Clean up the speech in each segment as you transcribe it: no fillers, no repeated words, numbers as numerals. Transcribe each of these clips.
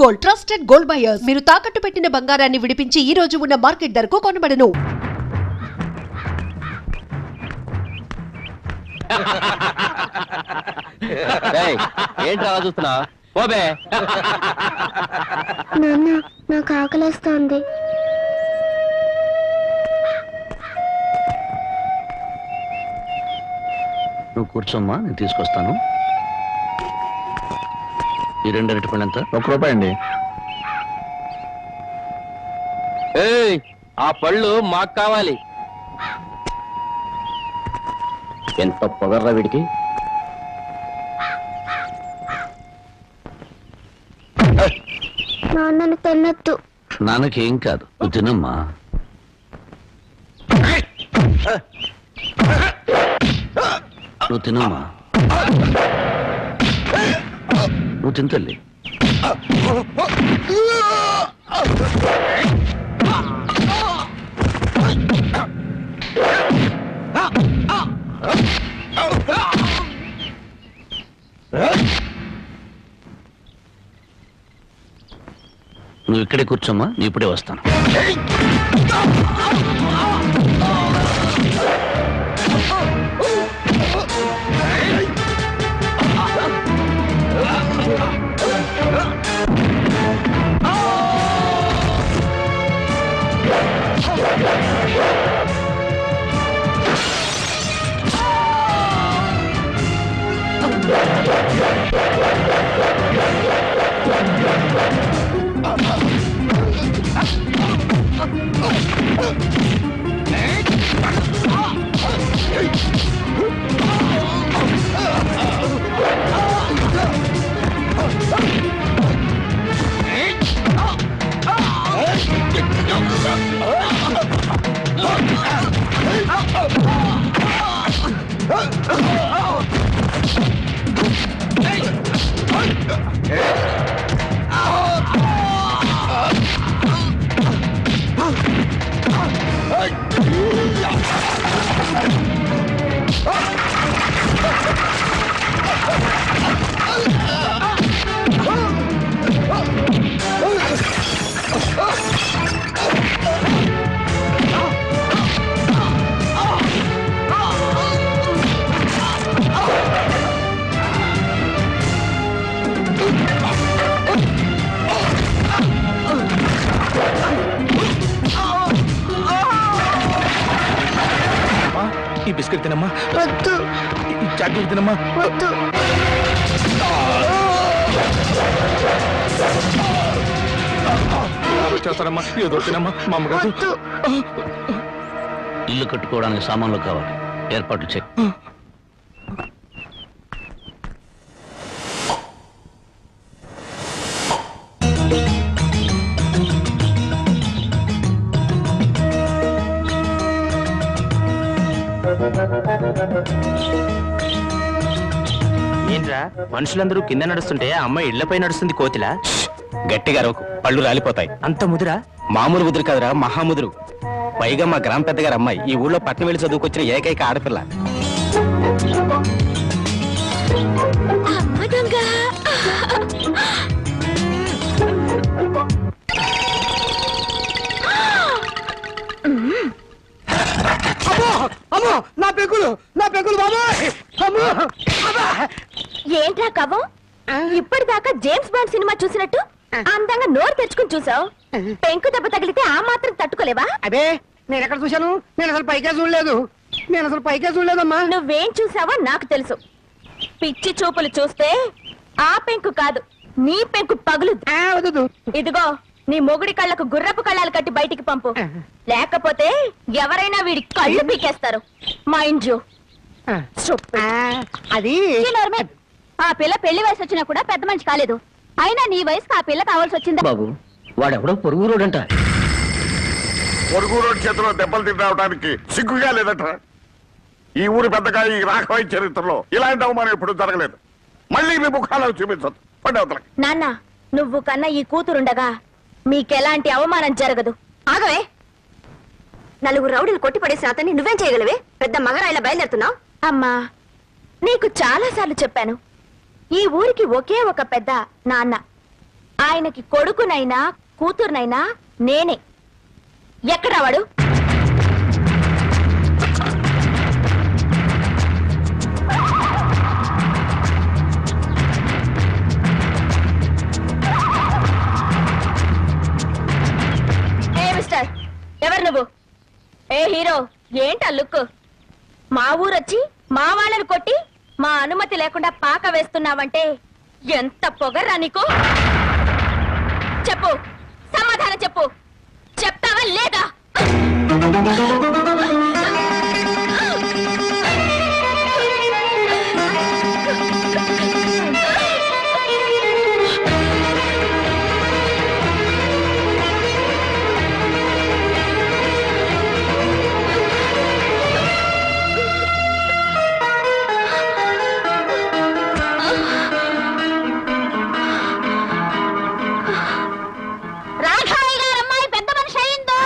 Gold, trusted gold buyers. మీరు తాకట్టు పెట్టిన బంగారాన్ని విడిపించి ఈ రోజు ఉన్న మార్కెట్ ధరకు కొనబడను. ఏంటి అలా చూస్తున్నా? ఓబే నాన్న, నాకు ఆకలేస్తోంది. నువ్వు కూర్చోమ్మా, నేను తీసుకొస్తాను. ఈ 2 అరటిపళ్ళు ఎంత? ₹1 అండి. ఏయ్, ఆ పళ్ళు మాకు కావాలి. ఎంత పొగర్రా వీడికి. నాన్నను తినొద్దు. నాన్నకేం కాదు, నువ్వు తినమ్మా. నువ్వు తినమ్మా, నువ్వు తింతల్లి. నువ్వు ఇక్కడే కూర్చోమ్మా, నీ ఇప్పుడే వస్తాను. ఈ బిస్కెట్ తినమ్మా. వద్దు. ఈ చాక్లెట్ తినమ్మా. వద్దు. చేస్తారమ్మా, ఏదో తినమ్మా. మా అమ్మగారు వద్దు. ఇల్లు కట్టుకోవడానికి సామాన్లు కావాలి, ఏర్పాట్లు చెక్. ఏంట్రా మనుషులందరూ కింద నడుస్తుంటే ఆ అమ్మాయి ఇళ్లపై నడుస్తుంది కోతిలా? గట్టిగా అరవకు, పళ్ళు రాలిపోతాయి. అంత ముదురా? మామూలు ముదురు కాదురా, మహాముదురు. పైగా మా గ్రామ పెద్దగారు అమ్మాయి, ఈ ఊళ్ళో పట్నం వెళ్ళి చదువుకొచ్చిన ఏకైక ఆడపిల్ల. నా పెంకులు బాబాయ్. ఏంట్రా కవ్వం, ఇప్పటిదాకా జేమ్స్ బాండ్ సినిమా చూసినట్టు అందంగా నోరు తెచ్చుకుని చూసావు. పెంకు దెబ్బ తగిలితే ఆ మాత్రం తట్టుకోలేవా? అదే నేను ఎక్కడ చూశాను? నేను అసలు పైకే చూడలేదమ్మా. నువ్వేం చూసావో నాకు తెలుసు. పిచ్చి చూపులు చూస్తే ఆ పెంకు కాదు, నీ పెంకు పగులు. ఇదిగో, నీ మొగుడి కళ్ళకు గుర్రపు కళ్ళాలు కట్టి బయటికి పంపు, లేకపోతే ఎవరైనా వీడి కళ్ళు పీకేస్తారు. Mind you. అది ఆ పిల్ల పెళ్లి వయసు వచ్చినా కూడా పెద్ద మనిషి కాలేదు. అయినా నీ వయసుకు ఆ పిల్ల కావాల్సి వచ్చిందా? బాబు, వాడెవడో పొరుగు రోడంట. పొరుగు రోడ్ చేతిలో దెబ్బలు తినడానికి సిగ్గుగా లేదట. ఈ ఊరి పెద్దగా ఈ రాఘవయ్య చరిత్రలో ఇలాంటి అవమానం ఎప్పుడు జరగలేదు. మళ్ళీ మీ ముఖాలను చూపించదు. నాన్న, నువ్వు కన్నా ఈ కూతురుండగా మీకెలాంటి అవమానం జరగదు. ఆగవే, నలుగురు రౌడీలు కొట్టిపడేసిన అతన్ని నువ్వేం చేయగలవే? పెద్ద మగరాయిలా బయలుదేరుతున్నావు. అమ్మా, నీకు చాలా సార్లు చెప్పాను, ఈ ఊరికి ఒకే ఒక పెద్ద నాన్న. ఆయనకి కొడుకునైనా కూతురునైనా నేనే. ఎక్కడా వాడు? ఏ మిస్టర్, ఎవరు నువ్వు? ఏ హీరో, ఏంటా లుక్? మా ఊరొచ్చి మా వాళ్ళని కొట్టి మా అనుమతి లేకుండా పాక వేస్తున్నావంటే ఎంత పొగర్రా నీకు? చెప్పు, సమాధానం చెప్పు. చెప్తావా లేదా? రాఘవయ్య గారు అమ్మాయి పెద్ద మనిషి అయిందో.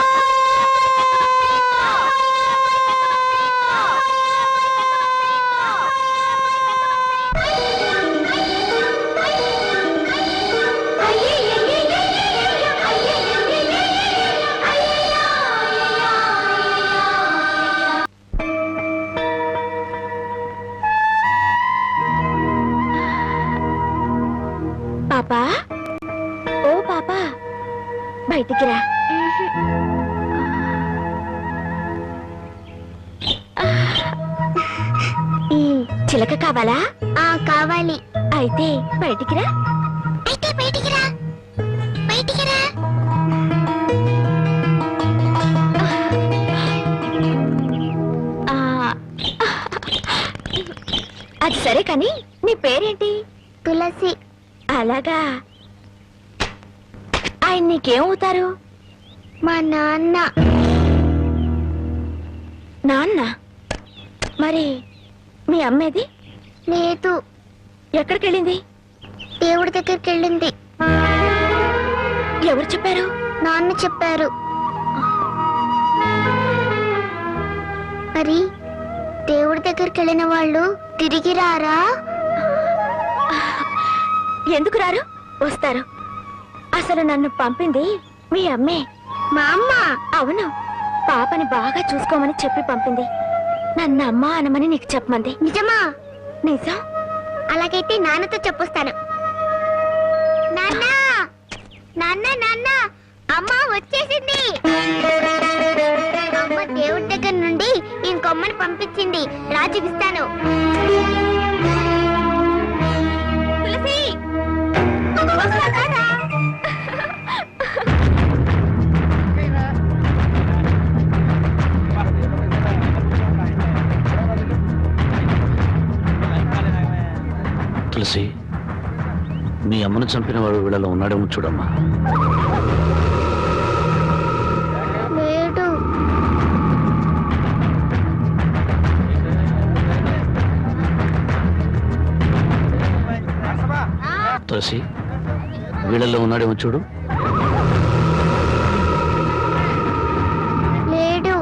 పాపా, ఓ పాపా, బయటికి రా. ఈ చిలక కావాలా? కావాలి. అయితే బయటికి రా. అయితే బయటికి రా. బయటికి రా. అది సరే కానీ నీ పేరేంటి? తులసి. అలాగా. ఆయన నీకేమవుతారు? మా నాన్న. నాన్న? మరి మీ అమ్మేది? లేదు. ఎక్కడికి వెళ్ళింది? దేవుడి దగ్గరికి వెళ్ళింది. ఎవరు చెప్పారు? నాన్న చెప్పారు. మరి దేవుడి దగ్గరికి వెళ్ళిన వాళ్ళు తిరిగి రారా? ఎందుకు రారు? వస్తారు. అసలు నన్ను పంపింది మీ అమ్మే. మా అమ్మ? అవును, పాపని బాగా చూసుకోమని చెప్పి పంపింది. నన్ను అమ్మ అనమని నీకు చెప్పమంది. నిజమా? నిజం. అలాగైతే నాన్నతో చెప్పొస్తాను. నాన్న, నాన్న, నాన్న, అమ్మ వచ్చేసింది. అమ్మ దేవుడి దగ్గర నుండి ఇంకొమ్మని పంపించింది. రాజుకిస్తాను. తులసి, వస్తానా? తులసి, మీ అమ్మను చంపిన వాడు వీళ్ళలో ఉన్నాడేమో చూడమ్మా. లేడు. తులసి, వీళ్ళలో ఉన్నాడేమో చూడు. లేడు.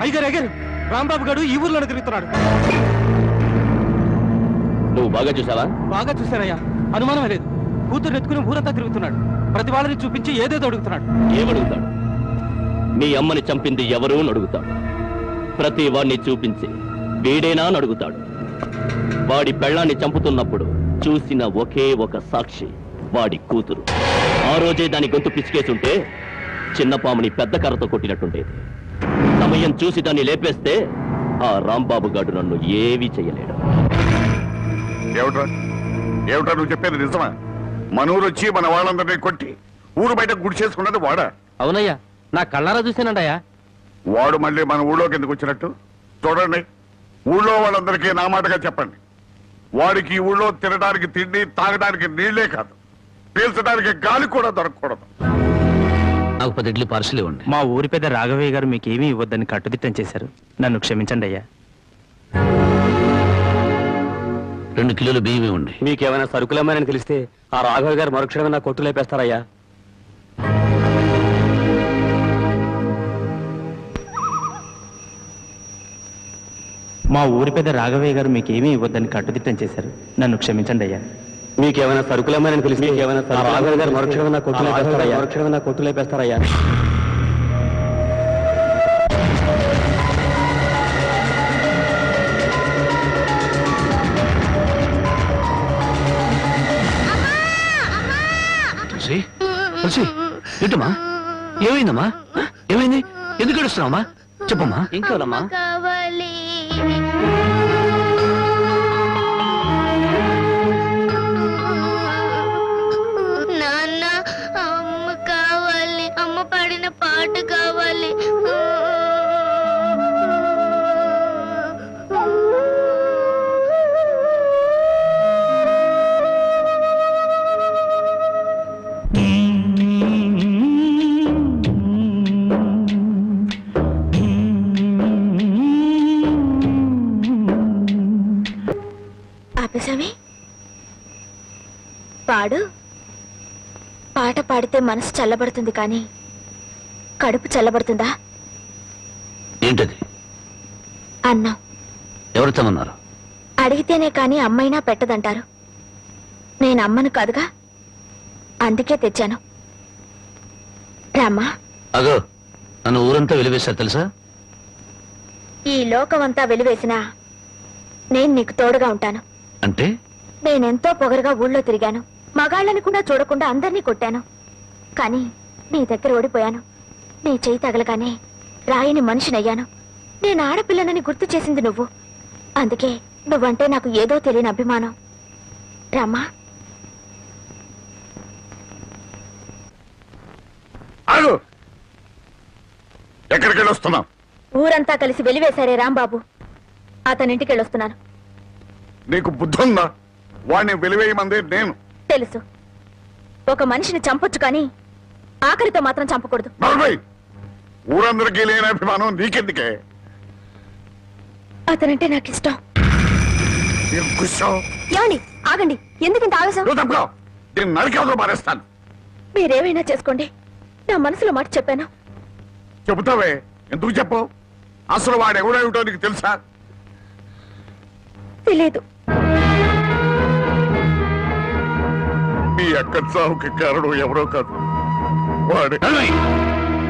అయ్యగారు, అయ్యగారు, రాంబాబు గారు ఈ ఊర్లోనే తిరుగుతున్నాడు. నువ్వు బాగా చూసావా? బాగా చూశారయ్యా, అనుమానమే లేదు. కూతురు ఎత్తుకుని ఊరంతా తిరుగుతున్నాడు. ప్రతి వాళ్ళని చూపించి ఏదేదో అడుగుతున్నాడు. ఏమడుగుతాడు? మీ అమ్మని చంపింది ఎవరు అని అడుగుతాడు. ప్రతి వాడిని చూపించి వీడేనా అని అడుగుతాడు. వాడి పెళ్ళాన్ని చంపుతున్నప్పుడు చూసిన ఒకే ఒక సాక్షి వాడి కూతురు. ఆ రోజే దాని గొంతు పిసికేస్తుంటే చిన్న పాముని పెద్ద కర్రతో కొట్టినట్టుండేది. సమయం చూసి దాన్ని లేపేస్తే ఆ రాంబాబు గారు నన్ను ఏమీ చెయ్యలేడు. ఏమిట్రా ఏమిట్రా నువ్వు చెప్పేది నిజమా? మన ఊరు వచ్చి మన వాళ్ళందరినీ కొట్టి ఊరు బయట గుడి చేసుకున్నది వాడా? అవునయ్యా, నా కళ్ళారా చూశానండయ్యా. వాడు మళ్ళీ మన ఊళ్ళోకి ఎందుకు వచ్చినట్టు? చూడండి, ఊళ్ళో వాళ్ళందరికీ నా మాటగా చెప్పండి. వాడికి ఈ ఊళ్ళో తినడానికి తిండి, తాగడానికి నీళ్లే కాదు, పీల్చడానికి గాలి కూడా దొరకకూడదు. నాకు 10 ఇడ్లీ పార్సల్ ఇవ్వండి. మా ఊరి పెద్ద రాఘవయ్య గారు మీకేమీ ఇవ్వద్దని కట్టుదిట్టం చేశారు. నన్ను క్షమించండి అయ్యా. 2 కిలోల బియ్యం ఇవ్వండి. మీకేమైనా సరుకులేమని తెలిస్తే ఆ రాఘవయ్య గారు మరుక్షణమే నా కొట్టు లేపేస్తారయ్యా. మా ఊరి పెద్ద రాఘవయ్య గారు మీకేమీ ఇవ్వద్దని కట్టుదిట్టం చేశారు. నన్ను క్షమించండి అయ్యా. మీకేమైనా సరుకులేమని తెలిస్తే రాఘవయ్య గారు మరుక్షణమే నా కొట్టు లేపేస్తారయ్యా. ఏంటమ్మా, ఏమైందమ్మా? ఏమైంది? ఎందుకు ఏడుస్తున్నావమ్మా? చెప్పమ్మా. ఏం కావాలమ్మా? కావాలి. నాన్న, అమ్మ కావాలి. అమ్మ పాడిన పాట కావాలి. ఆపేసామి, పాడు. పాట పాడితే మనసు చల్లబడుతుంది కానీ కడుపు చల్లబడుతుందా? ఏంటది? అన్నం. ఎవరు తమన్నారు? అడిగితేనే కాని అమ్మైనా పెట్టదంటారు. నేను అమ్మను కాదుగా, అందుకే తెచ్చాను. రామ్మా. అగో, నన్ను ఊరంతా వెలివేశారు తెలుసా? ఈ లోకమంతా వెలివేసినా నేను నీకు తోడుగా ఉంటాను. అంటే? నేనెంతో పొగరుగా ఊళ్ళో తిరిగాను. మగాళ్ళని కూడా చూడకుండా అందరినీ కొట్టాను. కానీ నీ దగ్గర ఓడిపోయాను. నీ చేయి తగలగానే రాయిని మనిషినయ్యాను. నేను ఆడపిల్లనని గుర్తు చేసింది నువ్వు. అందుకే నువ్వంటే నాకు ఏదో తెలియని అభిమానం. రామ్మా. ఆగు! ఎక్కడికి వెళ్ళొస్తున్నావు? ఊరంతా కలిసి వెలివేశారే రాంబాబు, అతనింటికి వెళ్ళొస్తున్నాను. నీకు బుద్ధి ఉందా? వాడిని వెలివేయమందే నేను. తెలుసు, ఒక మనిషిని చంపొచ్చు కానీ ఆఖరితో మాత్రం చంపకూడదు. నలభై ఊరందరికీ లేని అభిమానం నీకెందుకే? అతనంటే నాకు ఇష్టం. కూర్చో. ఏమండి, ఆగండి. ఎందుకంత ఆవేశం? నువ్వు తప్పుకో. దీన్ని నరికేవతో మారేస్తాను. మీరేమైనా చేసుకోండి, నా మనసులో మాట చెప్పాను. చెబుతావే, ఎందుకు చెప్పు? అసలు వాడు ఎవడేమిటో నీకు తెలుసా? తెలియదు. మీ అక్క చావుకి కారణం ఎవరో కాదు, వాడే.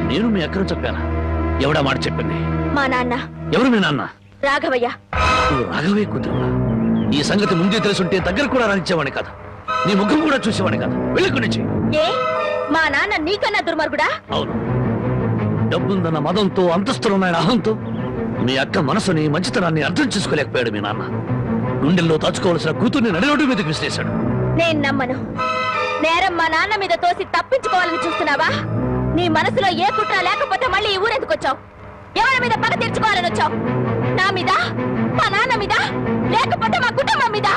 నేను మీ అక్కను చెప్పానా? ఎవడా మాట చెప్పింది? మా నాన్న. ఎవరు మీ నాన్న? రాఘవయ్య. నువ్వు రాఘవయ్య కూతురువా? ఈ సంగతి ముందే తెలుసుంటే దగ్గర కూడా రానిచ్చేవాడిని కాదు, నీ ముఖం కూడా చూసేవాడిని కాదు. వెళ్ళి నుంచి. ఏ, మా నాన్న నీకన్నా దుర్మార్గుడా? అవును, డబ్బుందన్న మదంతో, అంతస్తులున్నాయన అహంతో మీ అక్క మనసుని, మంచితనాన్ని అర్థం చేసుకోలేకపోయాడు మీ నాన్న. గుండెల్లో దాచుకోవాల్సిన కూతుర్ని నడిరోడ్డు మీదకి విసిరేశాడు. నేను నమ్మను. నేరం మా నాన్న మీద తోసి తప్పించుకోవాలని చూస్తున్నావా? నీ మనసులో ఏ కుట్ర లేకపోతే మళ్ళీ ఈ ఊరెందుకు వచ్చావు? ఎవరి మీద పగ తీర్చుకోవాలని వచ్చావు? నా మీద, మా నాన్న మీద, లేకపోతే మా కుటుంబం మీద?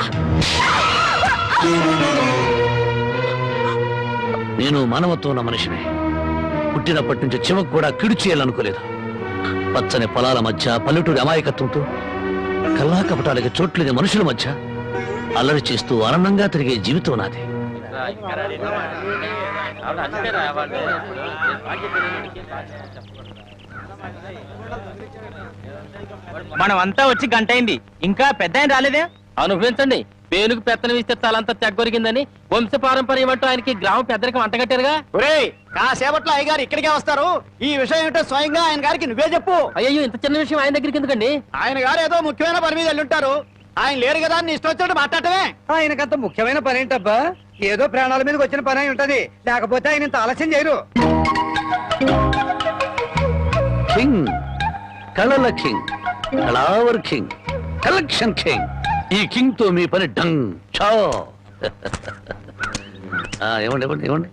నేను మానవత్వం ఉన్న మనిషిని. పుట్టినప్పటి నుంచి చివకు కూడా కిడు చేయాలనుకోలేదు. పచ్చని పొలాల మధ్య, పల్లెటూరి అమాయకత్వంతో, కల్లా కపటాలకి చోట్లేని మనుషుల మధ్య అల్లరి చేస్తూ ఆనందంగా తిరిగే జీవితం నాది. మనమంతా వచ్చి గంట అయింది, ఇంకా పెద్ద ఆయన రాలేదే? అనుభవించండి. పేనుకు పెత్తనం ఇస్తే తలంతా తెగ్గొరిగిందని వంశ పారంపర్యం అంటూ ఆయనకి గ్రామ పెద్దరికి వంటగట్టారుగా. ఒరేయ్, కాసేపట్లో అయ్యగారు ఇక్కడికే వస్తారు. ఈ విషయం ఏంటో స్వయంగా ఆయన గారికి నువ్వే చెప్పు. అయ్యో, ఇంత చిన్న విషయం ఆయన దగ్గరికి ఎందుకండి? ఆయన గారు ఏదో ముఖ్యమైన పని మీద వెళ్ళుంటారు. ఆయన లేరు కదా అని ఇష్టం వచ్చినట్టు మాట్లాడటమే. ఆయనకంత ముఖ్యమైన పని ఏంటబ్బా? ఏదో ప్రాణాల మీదకి వచ్చిన పని అయి ఉంటది, లేకపోతే ఆయన ఇంత ఆలస్యం చేయరు. కింగ్, కళల కింగ్, కళావర్ కింగ్, కలెక్షన్ కింగ్. ఈ కింగ్ తో మీ పని డంగ్ చో. ఇవ్వండి ఇవ్వండి ఇవ్వండి.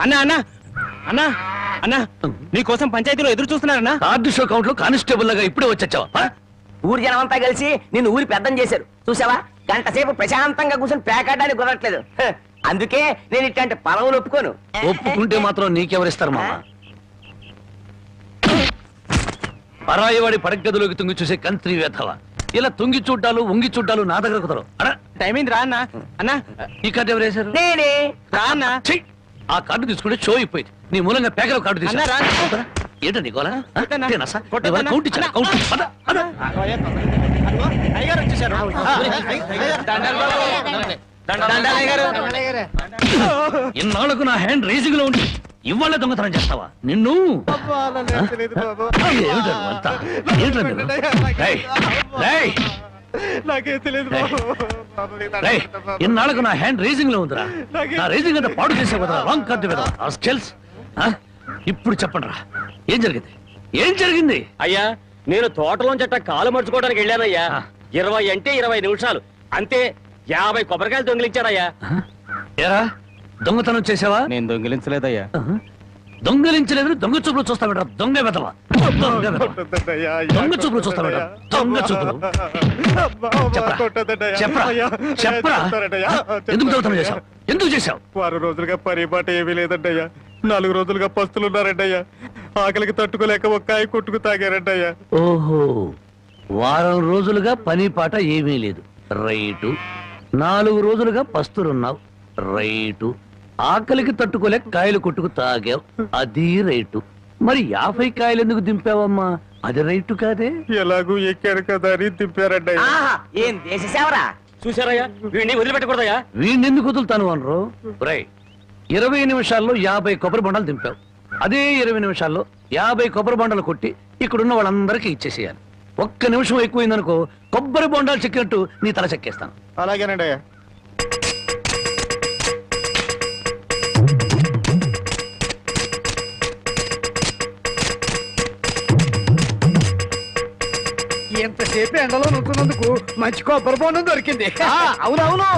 అన్నా అన్నా అన్నా అన్నా, నీకోసం పంచాయతీలో ఎదురు చూస్తున్నారన్నా. కార్డు షో కౌంట్ లో కానిస్టేబుల్ లాగా ఇప్పుడే వచ్చావా? ఊరి జనం అంతా కలిసి నిన్ను ఊరి పెద్దం చేశారు చూసావా? గంట సేపు ప్రశాంతంగా కూర్చొని పేకాడడానికి కుదరట్లేదు. అందుకే నేను ఇట్లాంటి పొలవులు ఒప్పుకోను. ఒప్పుకుంటే మాత్రం నీకెవరిస్తారు మామ? పరాయి వాడి పడగదిలోకి తుంగి చూసే కంత్రి వేధవ. ఇలా తుంగి చూడ్డాలు ఉంగి చూడ్డాలు నా దగ్గర కుదరవు. టైం అయింది రా అన్న. అన్నా ఈ కార్డు ఎవరు వేశారు? నేనే రా అన్న. ఛీ! ఆ కార్డు తీసుకుంటే షో అయిపోయింది. నీ మూలంగా పేకలో కార్డు అన్నా, రా. తీసుకున్నా ఏంటో నీకోలా కొట్టన్నా. కొట్టన్నా. కౌంట్ ఇచ్చాను కౌంట్ పద, పద. అయ్యగారు వచ్చేసారు. దండాలు అయ్యగారు. ఇన్నాళ్లకు నా హ్యాండ్ రేసింగ్ లో ఉండి ఇవాళ దొంగతనం చేస్తావా? నిన్ను ఏమిటో అంతా? ఏంటో మీరు? రేయ్, రేయ్, రేయ్, ఇన్నాళ్లకు నా హ్యాండ్ రేసింగ్ లో ఉందిరా. నా రేసింగ్ అంతా పాడు చేసే కదా రాంగ్ కార్డు కదా స్కెల్స్. ఇప్పుడు చెప్పండి రా, ఏం జరిగింది? ఏం జరిగింది? అయ్యా నేను తోటలోంచి అట్ట కాలు మర్చుకోవడానికి వెళ్ళానయ్యా. 20 అంటే 20 నిమిషాలు అంతే. 50 కొబ్బరికాయలు దొంగిలించాడయ్యా. ఏరా దొంగతనం చేసావా? నేను దొంగిలించలేదయ్యా. దొంగలించలేదు. దొంగ చూపులు చూస్తా బెట. దొంగ వెదవా, దొంగ వెధవ. దొంగ చూపులు చూస్తా బెట. దొంగ చూపులు. చెప్పరా, చెప్పరా, చెప్పరా. ఎందుకు దొంగతనం చేశావు? ఎందుకు చేశావు? 6 రోజులుగా పరిపాట ఏమీ లేదంటయ్యా. 4 రోజులుగా పస్తులున్నారంటయ్యా. ఆకలికి తట్టుకోలేక ఒక్కాయ కొట్టుకు తాగారంటయ్యా. ఓహో, వారం రోజులుగా పని పాట ఏమీ లేదు. రైటు. 4 రోజులుగా పస్తులున్నావు. రైటు. ఆకలికి తట్టుకోలేక కాయలు కొట్టుకు తాగావు. అది రైటు. మరి 50 కాయలు ఎందుకు దింపావమ్మా? అది రైటు కాదే. ఎలాగూ ఎక్కారు కదా అని దింపారంటయ్యా. ఏం దేశ సేవరా? చూసారయ్యా, వీడిని వదిలిపెట్టకూడదయ్యా. వీణెందుకు వదులుతాను అనరు? రై 20 నిమిషాల్లో 50 కొబ్బరి బొండాలు దింపావు. అదే 20 నిమిషాల్లో 50 కొబ్బరి బొండాలు కొట్టి ఇక్కడున్న వాళ్ళందరికీ ఇచ్చేసేయాలి. 1 నిమిషం ఎక్కువైందనుకో కొబ్బరి బొండాలు చెక్కినట్టు నీ తల చెక్కేస్తాను. అలాగేనండి అయ్యా. ఎంతసేపు ఎండలో నుంచున్నందుకు మంచి కొబ్బరి బొండం దొరికింది. అవునవును,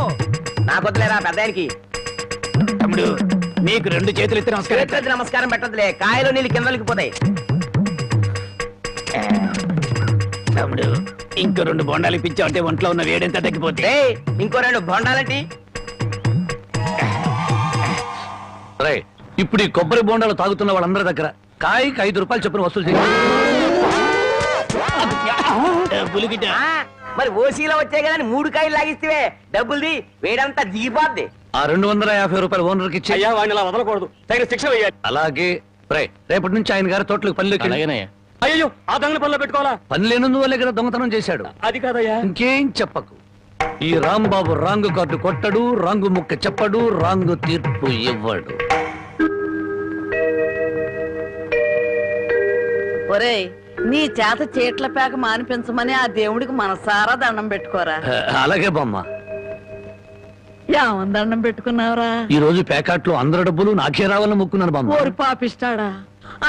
నాకు వద్దులేరా పెద్దానికి. తమ్ముడు నీకు 2 చేతులు ఎత్తి నమస్కారం. నమస్కారం పెట్టదులే, కాయలు నీళ్ళు కిందలకి పోతాయి. తమ్ముడు ఇంకో 2 బొండాలు ఇప్పించావు అంటే ఒంట్లో ఉన్న వేడెంత తగ్గిపోతే. ఇంకో 2 బొండాలంటి. రై ఇప్పుడు ఈ కొబ్బరి బొండాలు తాగుతున్న వాళ్ళందరి దగ్గర కాయకి 5 రూపాయలు చొప్పున వసూలు చేయాలి. మరి ఓసీలో వచ్చే కదా 3 కాయలు లాగిస్తే డబ్బుల్ది వేడంతా దిగిపోద్ది. ఆ 250 రూపాయలు ఓనర్కి ఇచ్చి. అయ్యా వాడిని అలా వదలకూడదు, తగిన శిక్ష వేయాలి. అలాగే. రై రేపటి నుంచి ఆయన గారి తోటలకు పనిలోకి. అయ్యో ఆ దొంగల పనిలో పెట్టుకోవాలా? పని లేనందువల్లే కదా దొంగతనం చేశాడు. అది కాదయ్యా. ఇంకేం చెప్పకు. ఈ రాంబాబు రాంగు కార్డు కొట్టడు, రాంగు ముక్క చెప్పడు, రాంగు తీర్పు ఇవ్వడు. ఒరేయ్, నీ చేత చీట్ల పేక మానిపించమని ఆ దేవుడికి మనసారా దండం పెట్టుకోరా. అలాగే బామ్మ. ఏమని దండం పెట్టుకున్నావురా? ఈ రోజు ప్యాకెట్లో అందరి డబ్బులు నాకే రావాలని మొక్కున్నాను బామ్మ. ఓరి పాపిస్తాడా,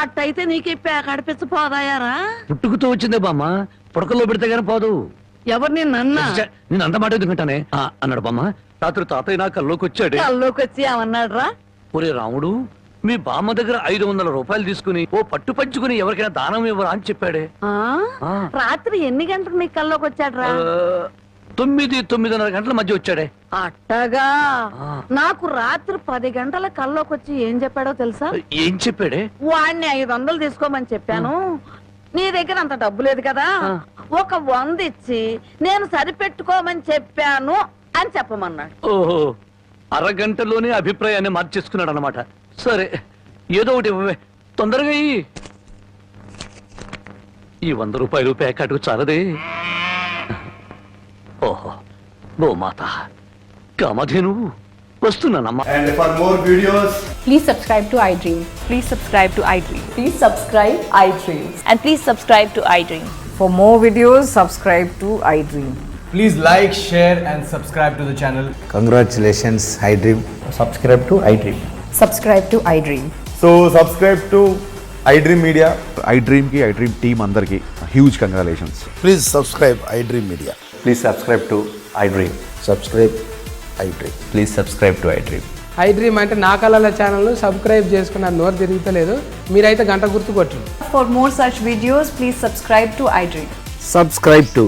అట్టయితే నీకు ఈ పేక అడిపించ పోదాయారా? పుట్టుకుతూ వచ్చిందే బామ్మ, పుడకల్లో పెడితే గానీ పోదు. ఎవరు నిన్నన్నా? నేను అంత మాట ఎందుకంటానే అన్నాడు బామ్మ. రాత్రి తాతయ్య నా కల్లోకి వచ్చాడు. కల్లోకి వచ్చి ఏమన్నాడు రా? ఒరే రాముడు, మీ బామ్మ దగ్గర 500 రూపాయలు తీసుకుని ఓ పట్టు పంచుకుని ఎవరికైనా దానం ఇవ్వరా అని చెప్పాడే. రాత్రి ఎన్ని గంటలకు నీ కల్లోకి వచ్చాడు రా? 9-9:30 గంటల మధ్య వచ్చాడే. అట్టగా. నాకు రాత్రి 10 గంటల కల్లోకి వచ్చి ఏం చెప్పాడో తెలుసా? ఏం చెప్పాడే? వాడిని 500 తీసుకోమని చెప్పాను. నీ దగ్గర అంత డబ్బు లేదు కదా, ఒక 100 ఇచ్చి నేను సరిపెట్టుకోమని చెప్పాను అని చెప్పమన్నాడు. ఓహో, అరగంటలోనే అభిప్రాయాన్ని మార్చేసుకున్నాడు అన్నమాట. సరే ఏదో ఒకటి ఇవ్వవే, తొందరగా ఇయ్యి. ఈ 100 రూపాయలు ప్యాకెట్కు చాలదే. ఓహో, గోమాత Kamadhenu వస్తున్నానమ్మా. And for more videos, please subscribe to iDream. Please subscribe to iDream. Please subscribe iDream. And please subscribe to iDream. For more videos, subscribe to iDream. please like, share and subscribe to the channel. Congratulations, iDream. Subscribe to iDream. Subscribe to iDream. So subscribe to iDream Media. iDream ki iDream team andarki huge congratulations. Please subscribe iDream Media. Please subscribe to iDream. Subscribe iDream. Please subscribe to iDream. iDream అంటే నా కళల channel subscribe చేసుకున్న నోరు తిరుగుతలేదు, మీరైతే గంట గుర్తు కొట్టండి. For more such videos, please subscribe to iDream. Subscribe to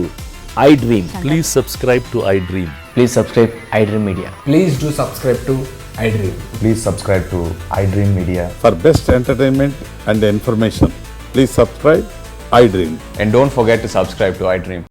iDream. Please subscribe to iDream. Please subscribe iDream Media. Please do subscribe to iDream. Please subscribe to iDream Media. For best entertainment and information, please subscribe iDream. And don't forget to subscribe to iDream.